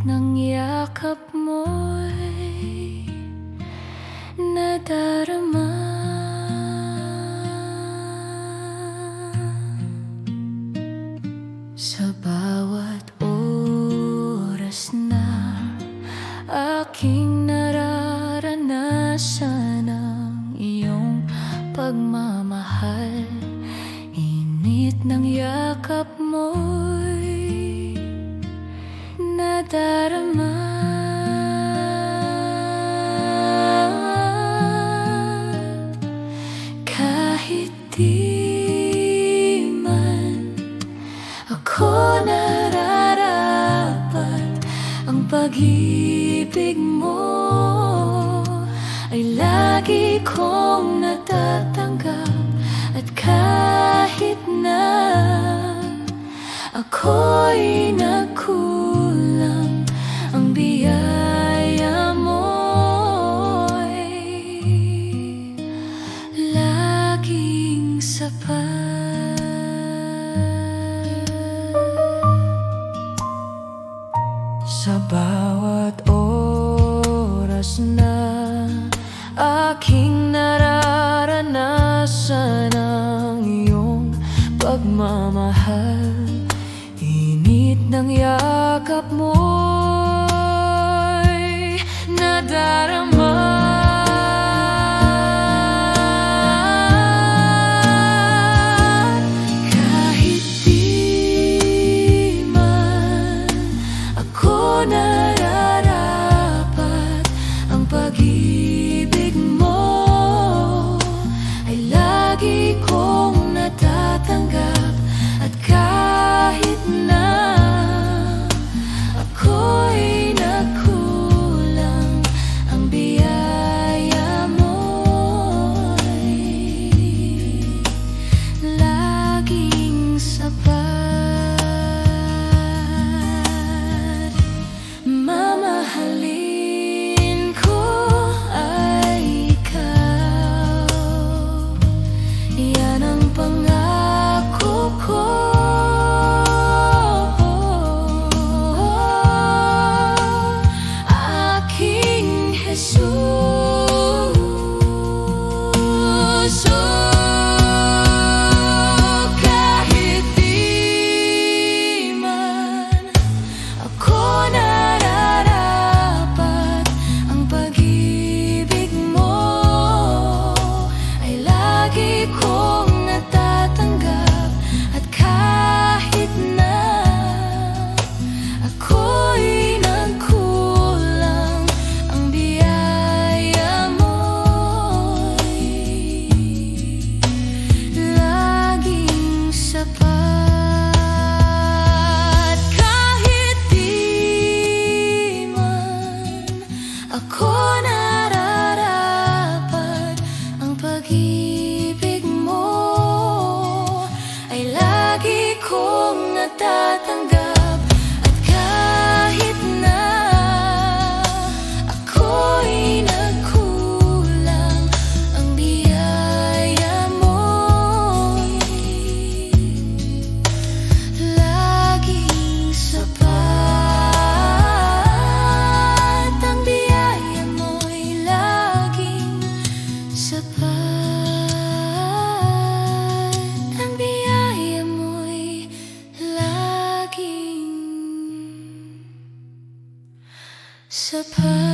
ng yakap mo'y nadarama. Sa bawat oras na aking nararanasan ang iyong pagmamahal, init ng yakap mo'y nadarama. Kahit di man ako nararapat, ang pag-ibig mo ay lagi kong natatanggap. At kahit na ako'y nagkulang, ang biyaya mo'y laging sapat. Sa bawat oras na aking nararanasan ang iyong pagmamahal, init ng yakap mo'y nadarama. Kahit di man ako nararapat, ang pag-ibig mo ay lagi kong natatanggap. At kahit na ako'y nagkulang, ang biyaya mo'y laging sapat. Mamahalin ko ay ikaw, yan ang pangako ko. Aking Jesus, kahit di man ako nararapat, ang pag-ibig mo ay lagi kong natatanggap. At kahit na ako'y nagkulang, ang biyaya mo'y laging sapat. Kahit di man ako nararapat, ang pag-ibig mo ay lagi kong natatanggap. At kahit na ako'y nagkulang, ang biyaya mo'y laging sapat. Ang biyaya mo'y laging sapat. Ang biyaya mo'y laging sapat.